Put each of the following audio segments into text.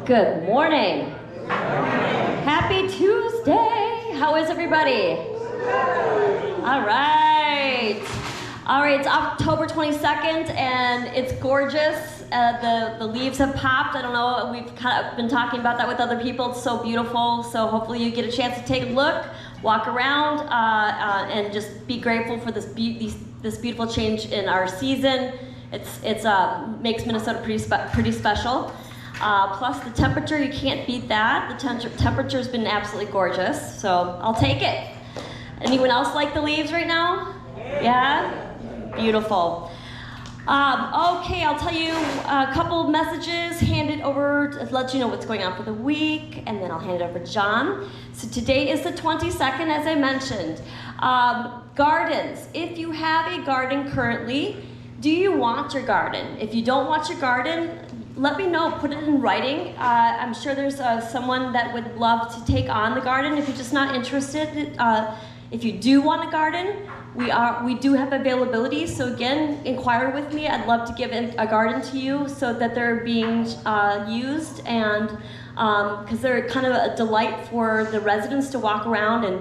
Good morning. Happy Tuesday. How is everybody? All right. All right, it's October 22nd and it's gorgeous. The leaves have popped. I don't know, we've kind of been talking about that with other people. It's so beautiful. So hopefully you get a chance to take a look, walk around, and just be grateful for this beautiful change in our season. It's makes Minnesota pretty special. Plus the temperature, you can't beat that. The temperature's been absolutely gorgeous, so I'll take it. Anyone else like the leaves right now? Yeah? Beautiful. Okay, I'll tell you a couple of messages, hand it over to let you know what's going on for the week, and then I'll hand it over to John. So today is the 22nd, as I mentioned. Gardens. If you have a garden currently, do you want your garden? If you don't want your garden, let me know, put it in writing. I'm sure there's someone that would love to take on the garden. If you're just not interested, if you do want a garden, we do have availability. So again, inquire with me. I'd love to give a garden to you so that they're being used, and because they're kind of a delight for the residents to walk around, and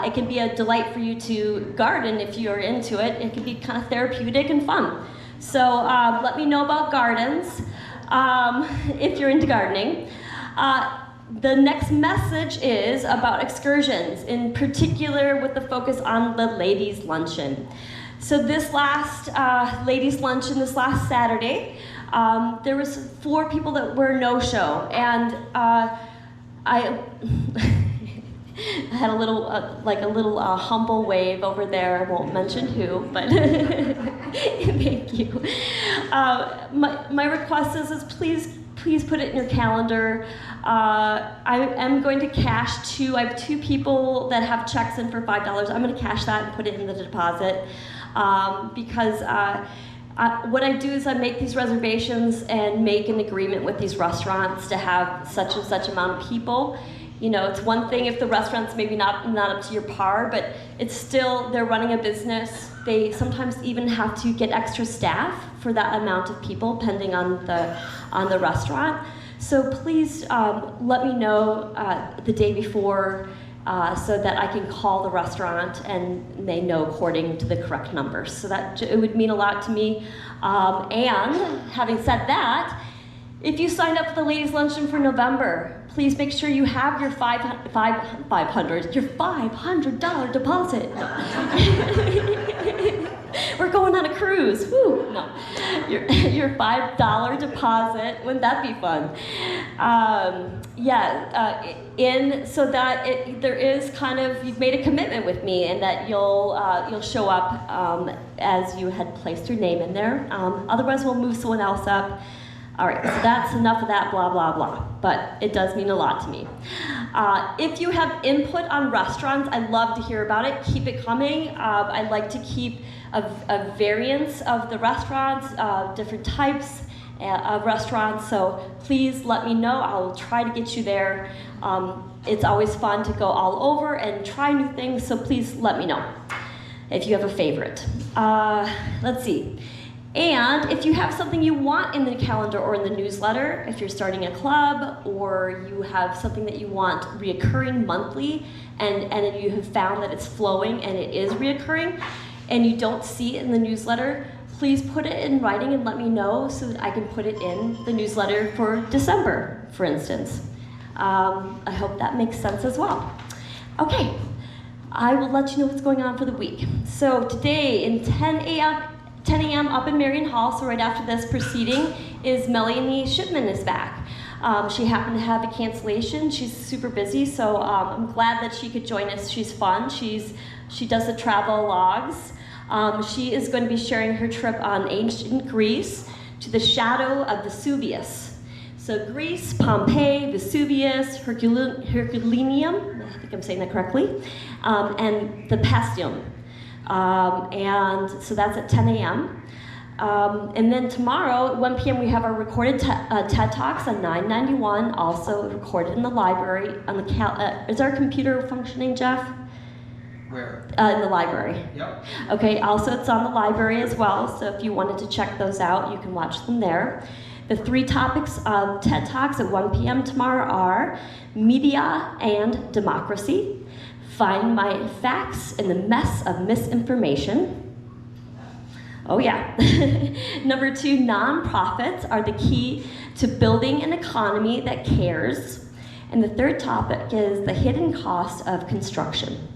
it can be a delight for you to garden if you're into it. It can be kind of therapeutic and fun. So let me know about gardens. If you're into gardening. The next message is about excursions, in particular with the focus on the ladies' luncheon. So this last ladies' luncheon, this last Saturday, there was 4 people that were no-show, and I had a little, humble wave over there. I won't mention who, but thank you. My request is please put it in your calendar. I am going to cash 2. I have 2 people that have checks in for $5. I'm going to cash that and put it in the deposit because what I do is I make these reservations and make an agreement with these restaurants to have such and such amount of people. You know, it's one thing if the restaurant's maybe not up to your par, but it's still, they're running a business. They sometimes even have to get extra staff for that amount of people, depending on the restaurant. So please let me know the day before so that I can call the restaurant and they know according to the correct numbers. So that it would mean a lot to me. And having said that, if you signed up for the ladies' luncheon for November, please make sure you have your $500 deposit. We're going on a cruise. Woo! No, your $5 deposit. Wouldn't that be fun? So that there is kind of, you've made a commitment with me, and that you'll show up as you had placed your name in there. Otherwise, we'll move someone else up. All right, so that's enough of that blah, blah, blah, but it does mean a lot to me. If you have input on restaurants, I'd love to hear about it. Keep it coming. I'd like to keep a variance of the restaurants, different types of restaurants, so please let me know. I'll try to get you there. It's always fun to go all over and try new things, so please let me know if you have a favorite. Let's see. And if you have something you want in the calendar or in the newsletter, if you're starting a club or you have something that you want reoccurring monthly and you have found that it's flowing and it is reoccurring and you don't see it in the newsletter, please put it in writing and let me know so that I can put it in the newsletter for December, for instance. I hope that makes sense as well. Okay, I will let you know what's going on for the week. So today in 10 a.m. up in Marion Hall, so right after this proceeding, is Melanie Shipman is back. She happened to have a cancellation. She's super busy, so I'm glad that she could join us. She's fun. She does the travel logs. She is going to be sharing her trip on ancient Greece to the shadow of Vesuvius. So Greece, Pompeii, Vesuvius, Herculaneum, I think I'm saying that correctly, and the Paestum. And so that's at 10 a.m. And then tomorrow at 1 p.m. we have our recorded TED Talks on 991, also recorded in the library. Is our computer functioning, Jeff? Where? In the library. Yep. Okay, also it's on the library as well, so if you wanted to check those out, you can watch them there. The 3 topics of TED Talks at 1 p.m. tomorrow are media and democracy, find my facts in the mess of misinformation. Oh yeah. Number 2, nonprofits are the key to building an economy that cares. And the 3rd topic is the hidden cost of construction.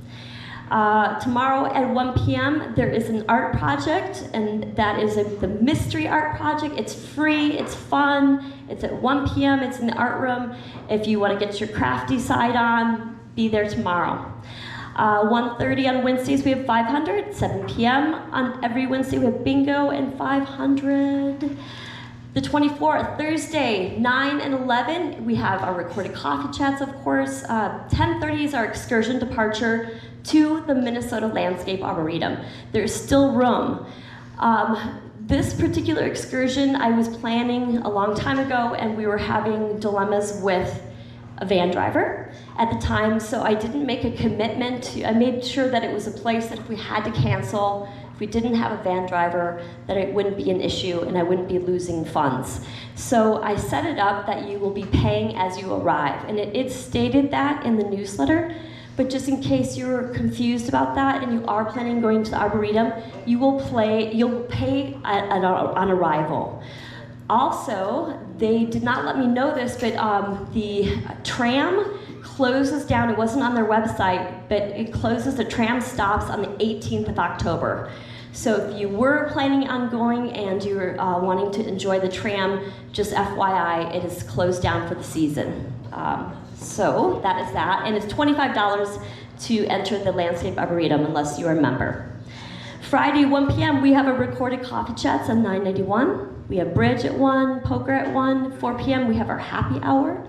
Tomorrow at 1 p.m. there is an art project, and that is the mystery art project. It's free, it's fun, it's at 1 p.m., it's in the art room. If you want to get your crafty side on, be there tomorrow. 1:30 on Wednesdays we have 500, 7 p.m. on every Wednesday we have bingo and 500. The 24th, Thursday, 9 and 11, we have our recorded coffee chats, of course. 10:30 is our excursion departure to the Minnesota Landscape Arboretum. There's still room. This particular excursion I was planning a long time ago, and we were having dilemmas with a van driver at the time, so I didn't make a commitment. I made sure that it was a place that if we had to cancel, if we didn't have a van driver, that it wouldn't be an issue and I wouldn't be losing funds. So I set it up that you will be paying as you arrive, and it stated that in the newsletter, but just in case you're confused about that and you are planning on going to the Arboretum, you'll pay on arrival. Also, they did not let me know this, but the tram closes down. It wasn't on their website, but it closes. The tram stops on the 18th of October. So if you were planning on going and you're wanting to enjoy the tram, just FYI, it is closed down for the season. So that is that, and it's $25 to enter the Landscape Arboretum unless you're a member. Friday, 1 p.m., we have a recorded coffee chats on 991. We have bridge at 1, poker at 1. 4 p.m., we have our happy hour.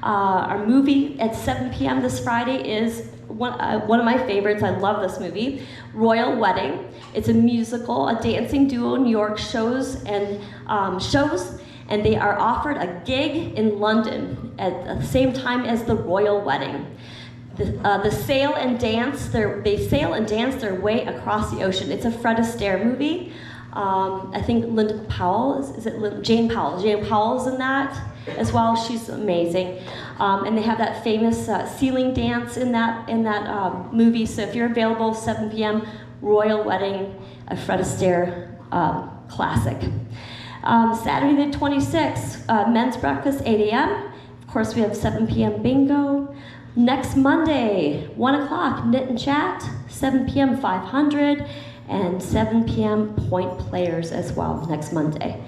Our movie at 7 p.m. this Friday is one of my favorites. I love this movie, Royal Wedding. It's a musical, a dancing duo in New York shows, and they are offered a gig in London at the same time as the Royal Wedding. They sail and dance their way across the ocean. It's a Fred Astaire movie. I think Linda Powell, Jane Powell? Jane Powell's in that as well. She's amazing. And they have that famous ceiling dance in that movie. So if you're available, 7 p.m., Royal Wedding, a Fred Astaire classic. Saturday the 26th, men's breakfast, 8 a.m. Of course, we have 7 p.m. bingo. Next Monday, 1 o'clock, knit and chat, 7 p.m. 500, and 7 p.m. point players as well next Monday.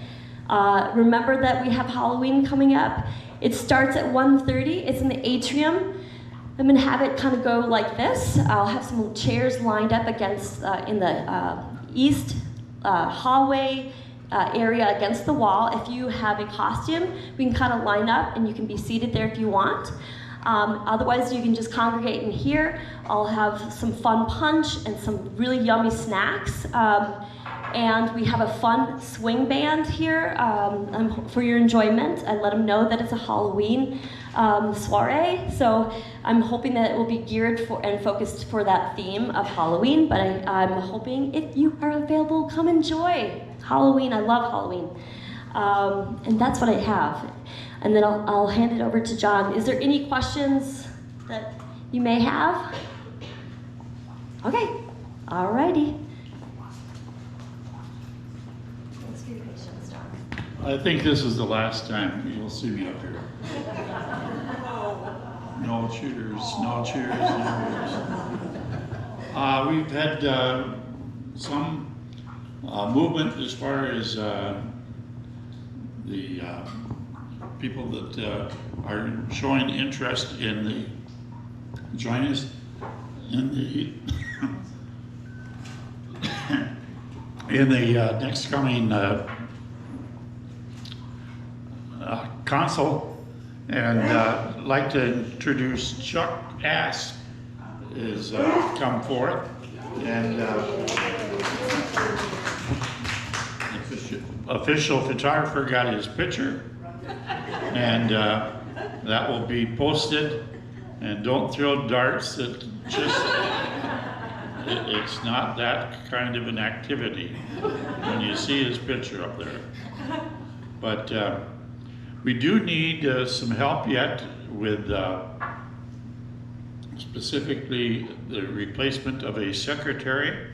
Remember that we have Halloween coming up. It starts at 1:30. It's in the atrium. I'm gonna have it kind of go like this. I'll have some chairs lined up against in the east hallway area against the wall. If you have a costume, we can kind of line up and you can be seated there if you want. Otherwise, you can just congregate in here. I'll have some fun punch and some really yummy snacks. And we have a fun swing band here for your enjoyment. I let them know that it's a Halloween soiree, so I'm hoping that it will be geared for and focused for that theme of Halloween, but I'm hoping if you are available, come enjoy Halloween. I love Halloween. And that's what I have. And then I'll hand it over to John. Is there any questions that you may have? Okay, all righty. Thanks for your patience, John. I think this is the last time you'll see me up here. No cheers, no cheers, no cheers. We've had some movement as far as the people that are showing interest in the join us in the in the next coming council, and I'd like to introduce Chuck Ask is come forth, and official photographer got his picture, and that will be posted. And don't throw darts. It's not that kind of an activity when you see his picture up there. But We do need some help yet with specifically the replacement of a secretary.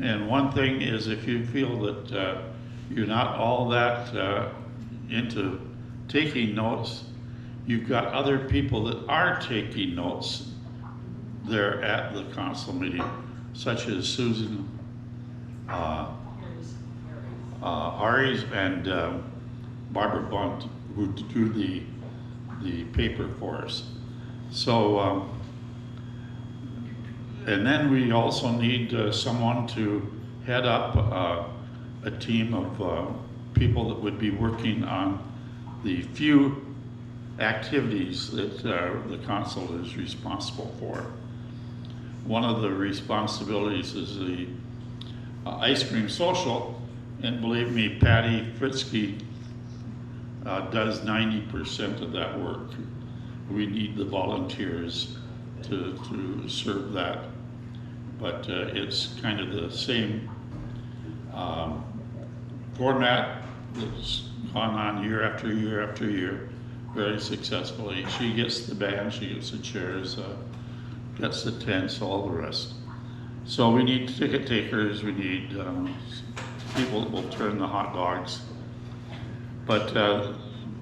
And one thing is, if you feel that you're not all that into taking notes, you've got other people that are taking notes there at the council meeting, such as Susan Aries and Barbara Bunt, who do the paper for us. So, and then we also need someone to head up a team of people that would be working on the few activities that the council is responsible for. One of the responsibilities is the ice cream social, and believe me, Patty Fritzky does 90% of that work. We need the volunteers to serve that, but it's kind of the same format that's gone on year after year after year, very successfully. She gets the band, she gets the chairs, gets the tents, all the rest. So we need ticket takers, we need people that will turn the hot dogs. But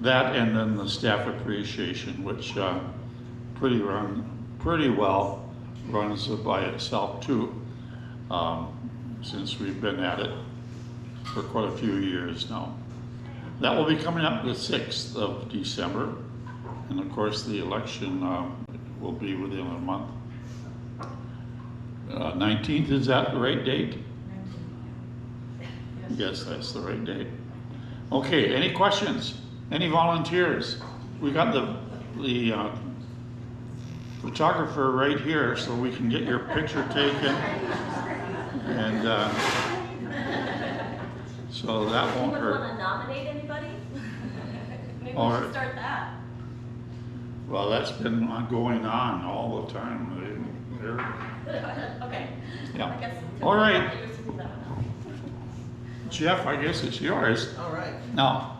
that, and then the staff appreciation, which pretty well runs by itself too, since we've been at it for quite a few years now. That will be coming up the 6th of December, and of course the election will be within a month. 19th, is that the right date? Yes, that's the right date. Okay, any questions? Any volunteers? We got the photographer right here, so we can get your picture taken. And so that won't hurt. Want to nominate anybody? Maybe All we should right. start that. Well, that's been going on all the time. Okay. Yeah. I guess All right. I used to do that. Jeff, I guess it's yours. All right. Now,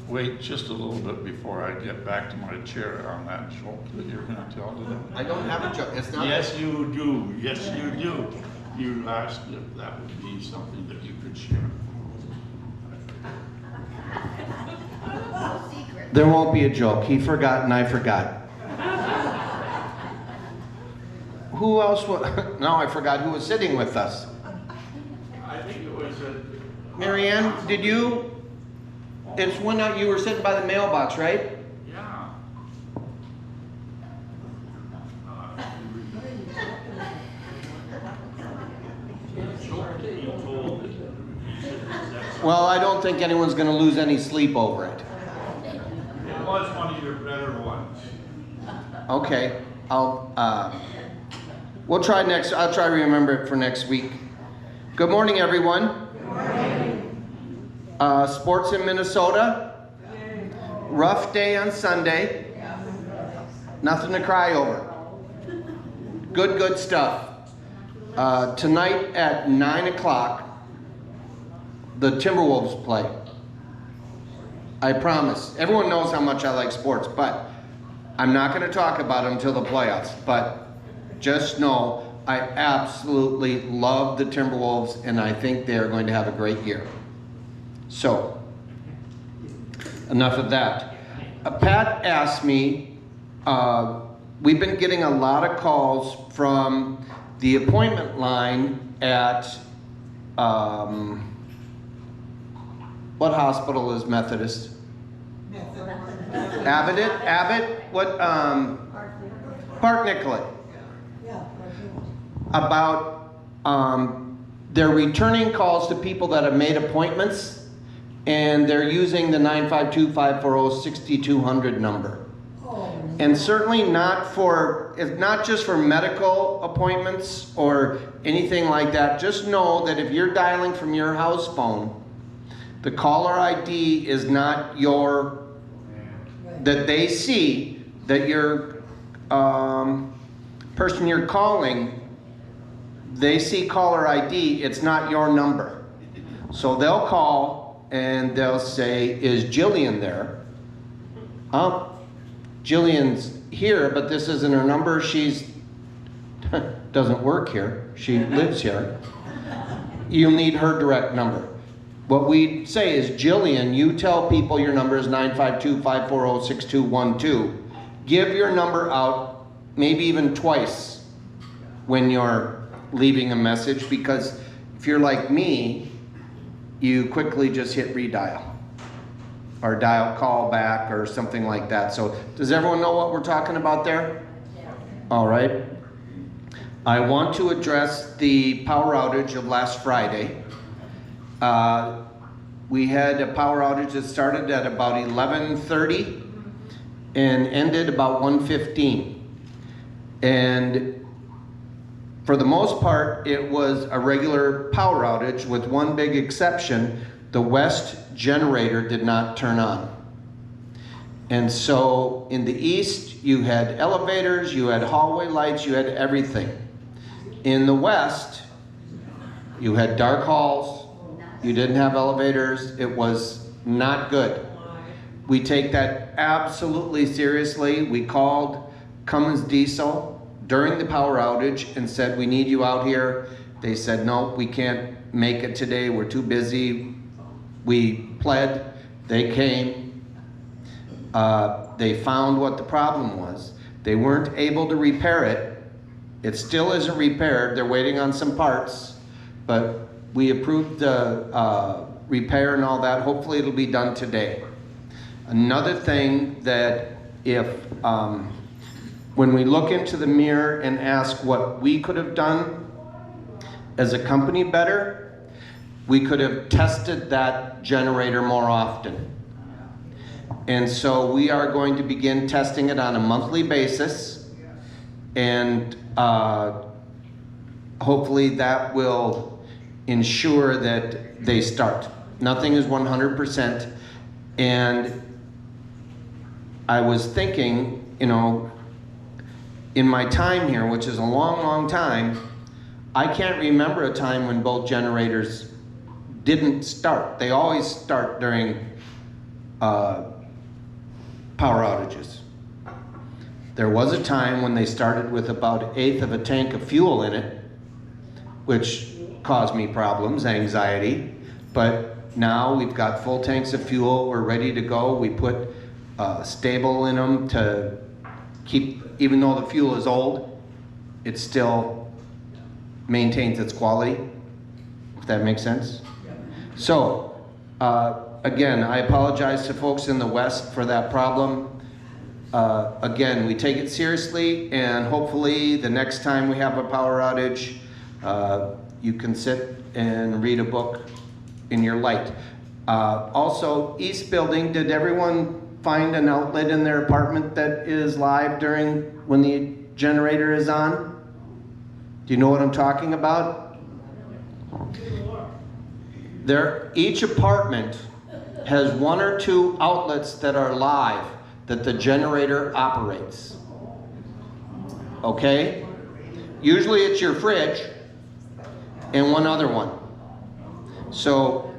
wait just a little bit before I get back to my chair on that joke that you're going to tell today. I don't have a joke. It's not. Yes, you do. Yes, you do. You asked if that would be something that you could share. There won't be a joke. He forgot and I forgot. Who else was? Now I forgot who was sitting with us. I think it was Marianne, did you? It's when you were sitting by the mailbox, right? yeah. Well, I don't think anyone's going to lose any sleep over it. It was one of your better ones. Okay, we'll try next. I'll try to remember it for next week. Good morning, everyone. Good morning. Sports in Minnesota. Rough day on Sunday. Nothing to cry over. Good stuff. Tonight at 9 o'clock, the Timberwolves play. I promise. Everyone knows how much I like sports, but I'm not going to talk about them until the playoffs. But just know I absolutely love the Timberwolves, and I think they're going to have a great year. So, enough of that. Pat asked me, we've been getting a lot of calls from the appointment line at, what hospital is Methodist? Abbott? What, Park Nicollet. About, they're returning calls to people that have made appointments, and they're using the 952-540-6200 number. And certainly not just for medical appointments or anything like that. Just know that if you're dialing from your house phone, the caller ID is not that they see that your person you're calling, they see caller ID, it's not your number. So they'll call and they'll say, is Jillian there? Jillian's here, but this isn't her number. She's doesn't work here. She lives here. You'll need her direct number. What we say is, Jillian, you tell people your number is 952-540-6212. Give your number out maybe even twice when you're leaving a message, because if you're like me, you quickly just hit redial or dial call back or something like that. So does everyone know what we're talking about there? Yeah. All right. I want to address the power outage of last Friday. We had a power outage that started at about 11:30 and ended about 1:15. And for the most part, it was a regular power outage with one big exception. The west generator did not turn on. And so in the east, you had elevators, you had hallway lights, you had everything. In the west, you had dark halls, you didn't have elevators, it was not good. We take that absolutely seriously. We called Cummins Diesel during the power outage and said, we need you out here. They said, no, we can't make it today, we're too busy. We pled, they came, they found what the problem was. They weren't able to repair it. It still isn't repaired, they're waiting on some parts, but we approved the repair and all that. Hopefully it'll be done today. Another thing that when we look into the mirror and ask what we could have done as a company better, we could have tested that generator more often. And so we are going to begin testing it on a monthly basis, and hopefully that will ensure that they start. Nothing is 100%, and I was thinking, you know, in my time here, which is a long, long time, I can't remember a time when both generators didn't start. They always start during power outages. There was a time when they started with about 1/8 of a tank of fuel in it, which caused me problems, anxiety, but now we've got full tanks of fuel, we're ready to go. We put stable in them to keep, even though the fuel is old, it still maintains its quality, if that makes sense. So, again, I apologize to folks in the West for that problem. Again, we take it seriously, and hopefully the next time we have a power outage, you can sit and read a book in your light. Also, East Building, did everyone find an outlet in their apartment that is live during when the generator is on? Do you know what I'm talking about? Each apartment has 1 or 2 outlets that are live that the generator operates. Okay? Usually it's your fridge and one other one. So,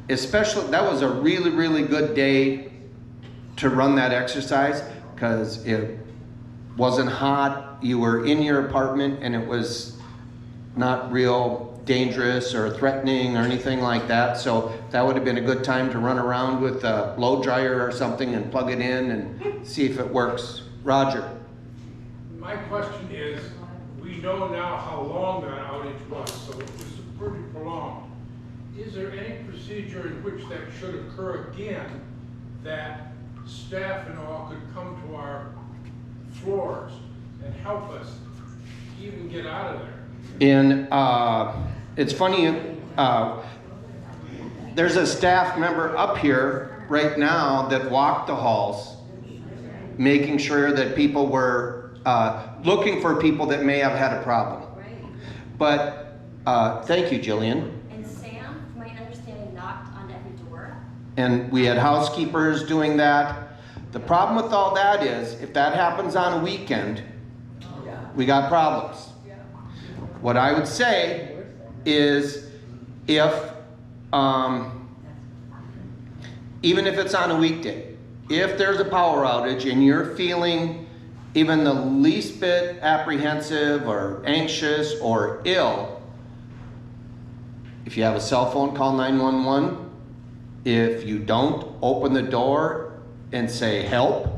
especially, that was a really, really good day to run that exercise because it wasn't hot. You were in your apartment and it was not real dangerous or threatening or anything like that. So that would have been a good time to run around with a blow dryer or something and plug it in and see if it works. Roger. My question is, we know now how long that outage was, so it was pretty prolonged. Is there any procedure in which that should occur again, that staff and all could come to our floors and help us even get out of there? And it's funny, there's a staff member up here right now that walked the halls, making sure that people were looking for people that may have had a problem. Right. But thank you, Jillian. And Sam, from my understanding, knocked on every door. And we had housekeepers doing that. The problem with all that is, if that happens on a weekend, we got problems. What I would say is, if even if it's on a weekday, if there's a power outage and you're feeling even the least bit apprehensive or anxious or ill, if you have a cell phone, call 911. If you don't, open the door and say help,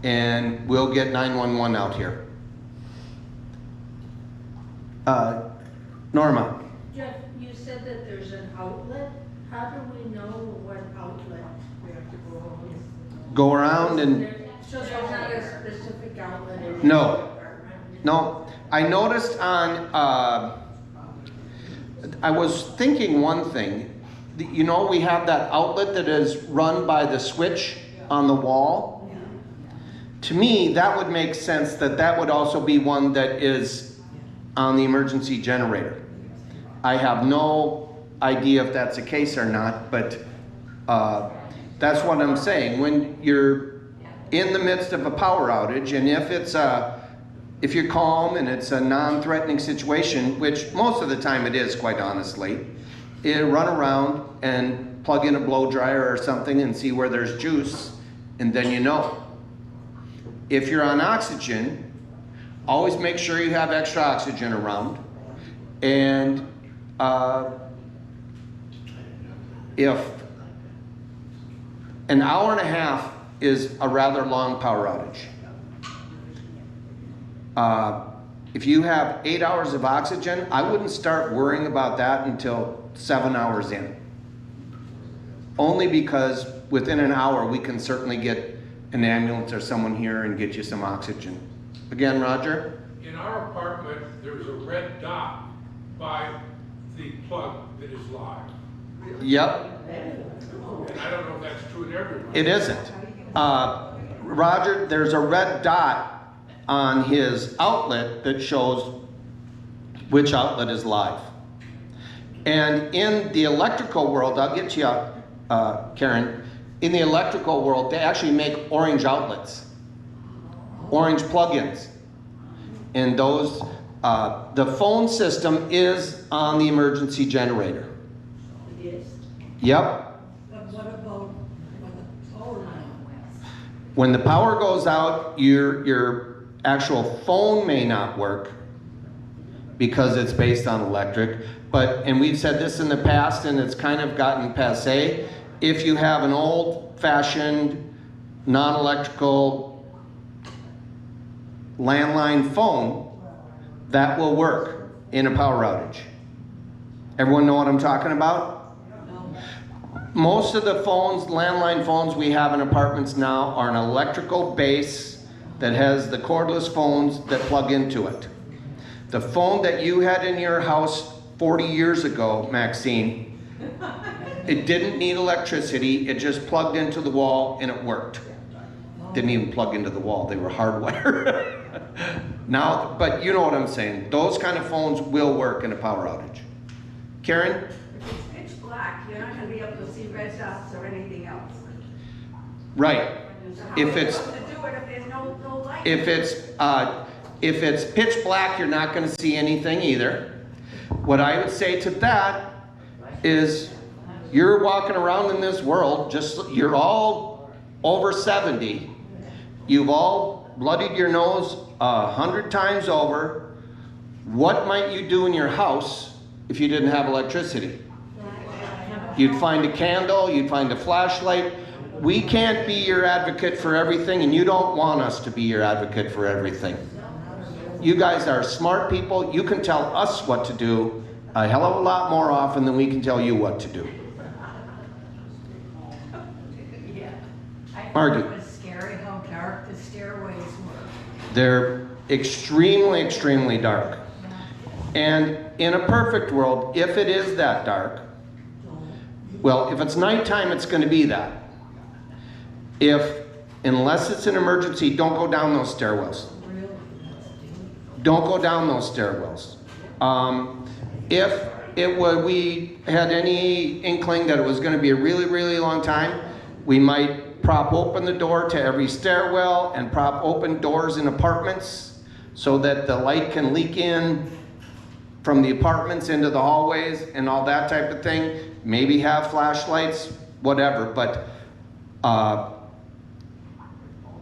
and we'll get 911 out here. Norma. Jeff, you said that there's an outlet. How do we know what outlet we have to go on? Go around and So there's not a specific outlet? in No. the department? no. I noticed on. I was thinking one thing. You know, we have that outlet that is run by the switch on the wall. To me, that would make sense that that would also be one that is on the emergency generator. I have no idea if that's the case or not, but that's what I'm saying. When you're in the midst of a power outage, and if you're calm and it's a non-threatening situation, which most of the time it is, quite honestly, run around and plug in a blow dryer or something and see where there's juice, and then you know. If you're on oxygen, always make sure you have extra oxygen around. And if an hour and a half is a rather long power outage. If you have 8 hours of oxygen, I wouldn't start worrying about that until 7 hours in. Only because within an hour we can certainly get an ambulance or someone here and get you some oxygen. Again, Roger? In our apartment, there's a red dot by the plug that is live. Yep, And I don't know if that's true in everyone. it isn't. Roger, there's a red dot on his outlet that shows which outlet is live. And in the electrical world, I'll get you out, Karen, in the electrical world, they actually make orange outlets, orange plugins. And those, the phone system is on the emergency generator. It is. Yep. But what about when the power line? When the power goes out, your actual phone may not work because it's based on electric. And we've said this in the past, and it's kind of gotten passé. If you have an old-fashioned, non-electrical landline phone, that will work in a power outage. Everyone know what I'm talking about? Most of the phones, landline phones we have in apartments now are an electrical base that has the cordless phones that plug into it. The phone that you had in your house 40 years ago, Maxine, it didn't need electricity, it just plugged into the wall and it worked. Didn't even plug into the wall, they were hardwired. Now, but you know what I'm saying, those kind of phones will work in a power outage. Karen? If it's pitch black, you're not gonna be able to see red dots or anything else. Right. So how If are you it's, supposed to do it if there's no light? if it's pitch black, you're not gonna see anything either. What I would say to that is, you're walking around in this world, you're all over 70. You've all bloodied your nose 100 times over. What might you do in your house if you didn't have electricity? You'd find a candle, you'd find a flashlight. We can't be your advocate for everything, and you don't want us to be your advocate for everything. You guys are smart people. You can tell us what to do a hell of a lot more often than we can tell you what to do. Yeah. I Margie. thought it was scary how dark the stairways were. They're extremely, extremely dark. And in a perfect world, if it is that dark, well, if it's nighttime, it's going to be that. Unless it's an emergency, don't go down those stairwells. Don't go down those stairwells. If we had any inkling that it was going to be a really, really long time, we might prop open the door to every stairwell and prop open doors in apartments so that the light can leak in from the apartments into the hallways and all that type of thing. Maybe have flashlights whatever, but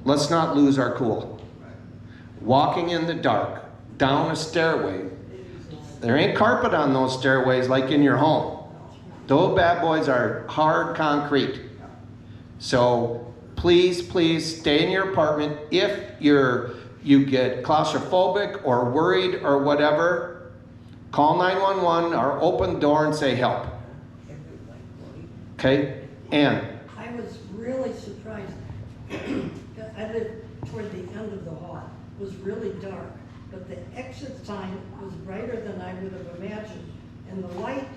let's not lose our cool. Walking in the dark, down a stairway, there ain't carpet on those stairways like in your home. Those bad boys are hard concrete. So please, please stay in your apartment. If you get claustrophobic or worried or whatever, call 911 or open the door and say help. Okay? Ann. I was really surprised. I lived toward the end of the hall. It was really dark, but the exit sign was brighter than I would have imagined. And the light,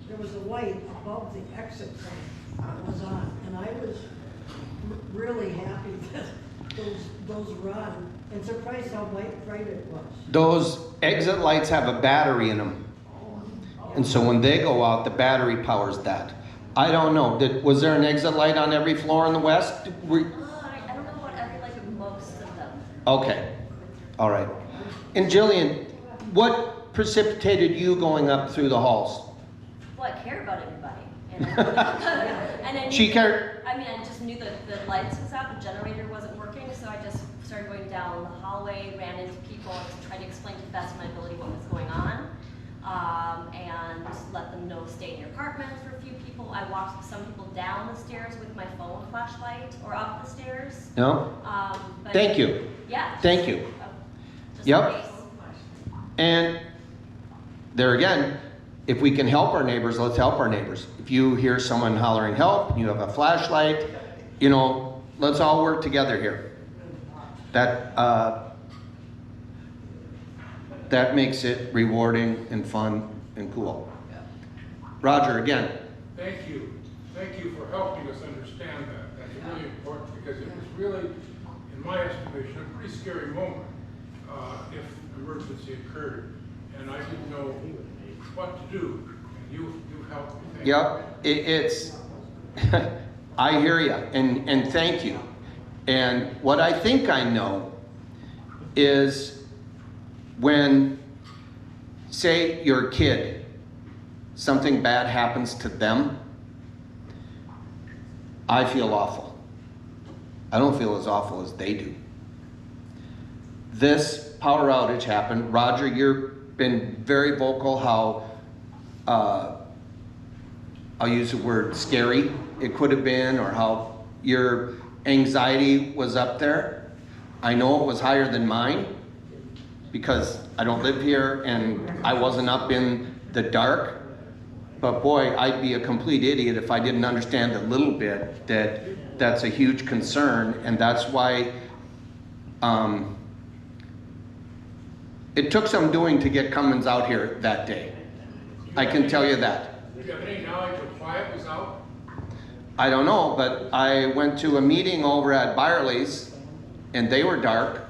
there was a light above the exit sign that was on. And I was really happy that those were on, and surprised how bright it was. Those exit lights have a battery in them. And so when they go out, the battery powers that. I don't know. Was there an exit light on every floor in the west? I don't know about every, like most of them. Okay. All right. And Jillian, what precipitated you going up through the halls? Well, I care about everybody. And I knew She cared. I mean, I just knew that the lights was out, the generator wasn't working, so I just started going down the hallway, ran into people to try to explain to the best of my ability what was going on, and let them know stay in your apartment for a few people. I walked some people down the stairs with my phone flashlight, or up the stairs. No? But Thank you. Yeah. Thank you. Just Yep. in case. And there again, if we can help our neighbors, let's help our neighbors. If you hear someone hollering help, you have a flashlight, let's all work together here. That makes it rewarding and fun and cool. Roger, again. Thank you. Thank you for helping us understand that. That's really important because it was really, in my estimation, a pretty scary moment if emergency occurred. And I didn't know what to do. And you helped me. Thank Yep, it's, I hear you, and thank you. And what I think I know is when, say, your kid, something bad happens to them, I feel awful. I don't feel as awful as they do. This power outage happened. Roger, you've been very vocal how, I'll use the word scary it could have been, or how your anxiety was up there. I know it was higher than mine because I don't live here and I wasn't up in the dark. But boy, I'd be a complete idiot if I didn't understand a little bit that that's a huge concern, and that's why it took some doing to get Cummins out here that day. I can tell you that. Do you have any knowledge of why it was out? I don't know, but I went to a meeting over at Byerly's, and they were dark.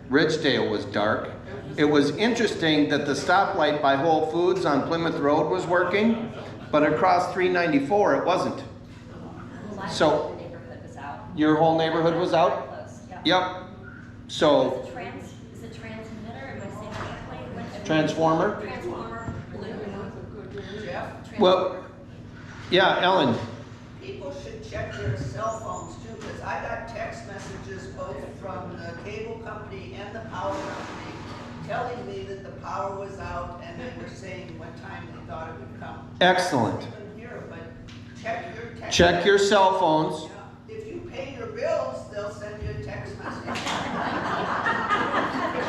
Ridgedale was dark. It was interesting that the stoplight by Whole Foods on Plymouth Road was working, but across 394 it wasn't. My So- whole neighborhood was out. Your whole neighborhood was Very out? close, yeah. Yep. So, Is it transmitter? Am I saying that correctly? Transformer? Transformer, blue. well, yeah, Ellen. People should check their cell phones too, because I got text messages both from the cable company and the power company telling me that the power was out and they were saying what time they thought it would come. Excellent. I couldn't hear it, but check your text. Check your cell phones. Yeah. If you pay your bills, they'll send you a text message.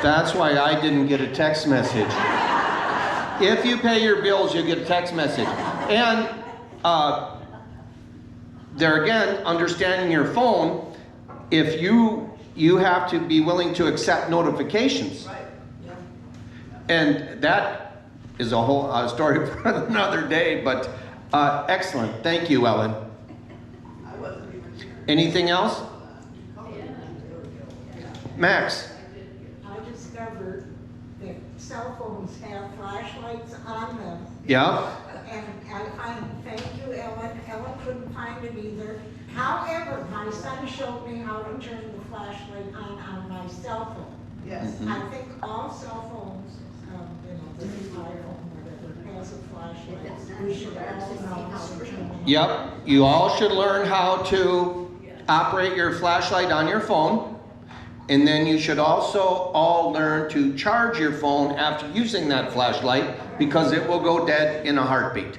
That's why I didn't get a text message. If you pay your bills, you'll get a text message. And there again, understanding your phone, if you have to be willing to accept notifications. Right. And that is a whole story for another day, but excellent. Thank you, Ellen. I wasn't even here. Anything else? Max? I discovered that cell phones have flashlights on them. Yeah? And thank you, Ellen. Ellen couldn't find it either. However, my son showed me how to turn the flashlight on my cell phone. Yes. Mhm. I think all cell phones, this is iPhone, whatever, has a flashlight. We should all know how to turn them on. Yep, you all should learn how to operate your flashlight on your phone. And then you should also all learn to charge your phone after using that flashlight, because it will go dead in a heartbeat.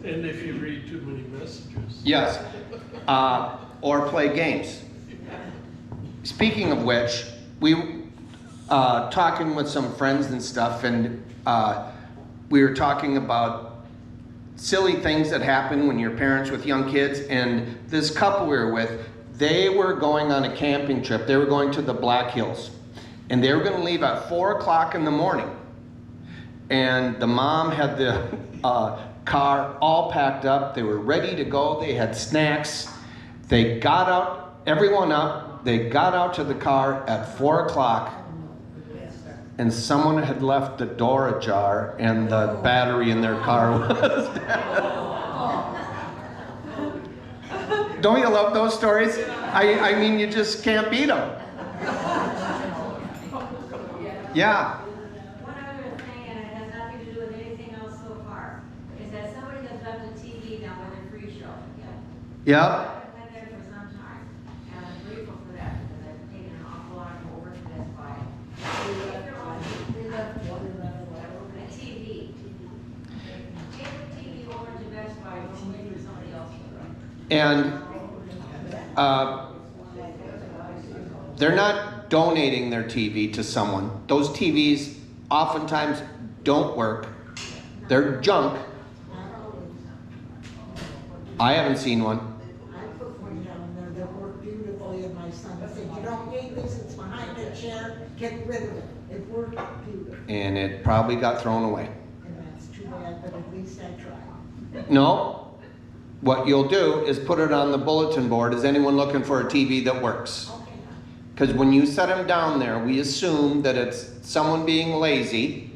And if you read too many messages. Yes, or play games. Speaking of which, we talking with some friends and stuff, and we were talking about silly things that happen when you're parents with young kids. And this couple we were with, they were going on a camping trip. They were going to the Black Hills, and they were going to leave at 4 o'clock in the morning. And the mom had the car all packed up. They were ready to go. They had snacks. They got out, everyone up. They got out to the car at 4 o'clock, and someone had left the door ajar, and the battery in their car was down. Don't you love those stories? I mean, you just can't beat them. Yeah. One other thing, and it has nothing to do with anything else so far, is that somebody has left a TV down with a free show. Yep. I've been there for some time, and I'm grateful for that, because I've taken an awful lot of them over to Best Buy. A TV. Take the TV over to Best Buy, don't wait for somebody else to run. And they're not donating their TV to someone. Those TVs oftentimes don't work. They're junk. I haven't seen one. I put one down there that worked beautifully, and my son said, you don't need this, it's behind the chair, get rid of it. It worked beautifully, And it probably got thrown away. and that's too bad, but at least I tried. No. What you'll do is put it on the bulletin board. Is anyone looking for a TV that works? Okay. Because when you set them down there, we assume that it's someone being lazy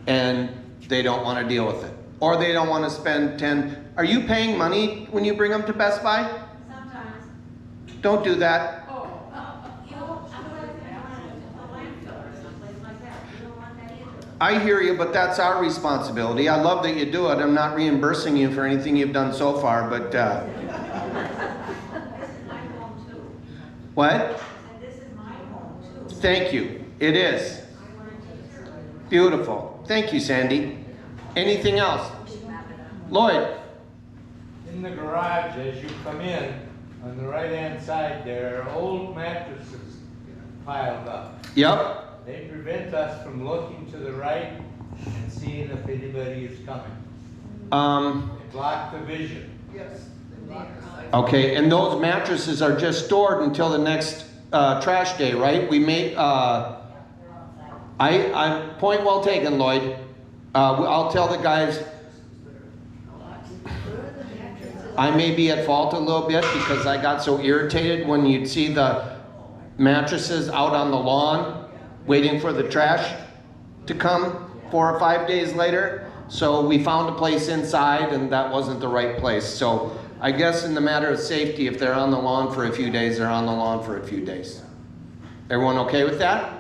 and they don't want to deal with it. Or they don't want to spend 10. Are you paying money when you bring them to Best Buy? Sometimes, Don't do that. you know, otherwise they're going to a landfill or someplace like that. You don't want that either. I hear you, but that's our responsibility. I love that you do it. I'm not reimbursing you for anything you've done so far, but This is my home too. what? And this is my home too. Thank you. It is. I want to take care of it. Beautiful. Thank you, Sandy. Anything else? Lloyd? In the garage, as you come in, on the right-hand side, there are old mattresses piled up. Yep. They prevent us from looking to the right and seeing if anybody is coming. They block the vision. Yes. Okay, and those mattresses are just stored until the next trash day, right? We may, point well taken, Lloyd. I'll tell the guys, I may be at fault a little bit because I got so irritated when you'd see the mattresses out on the lawn waiting for the trash to come 4 or 5 days later. So we found a place inside, and that wasn't the right place. So I guess in the matter of safety, if they're on the lawn for a few days, they're on the lawn for a few days. Everyone okay with that?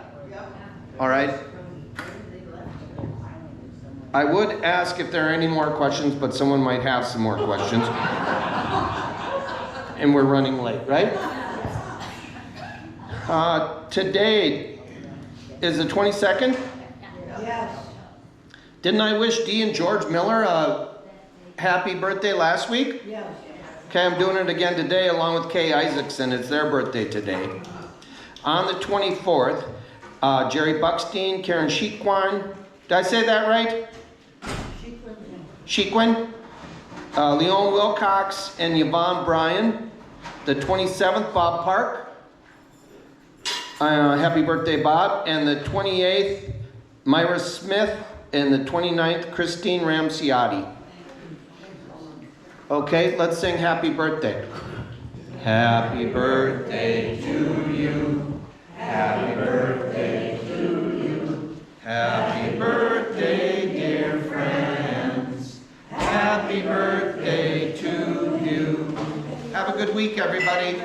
All right. I would ask if there are any more questions, but someone might have some more questions. And we're running late, right? Today is the 22nd. Yes. Didn't I wish Dee and George Miller a happy birthday last week? Yes. Okay, I'm doing it again today along with Kay Isaacson. It's their birthday today. On the 24th, Jerry Buckstein, Karen Sheequan. Did I say that right? Sheequan. Leon Wilcox and Yvonne Bryan. The 27th, Bob Park. Happy birthday, Bob. And the 28th, Myra Smith. And the 29th, Christine Ramciotti. Okay, let's sing happy birthday. Happy birthday to you. Happy birthday to you. Happy birthday, dear friends. Happy birthday to you. Have a good week, everybody.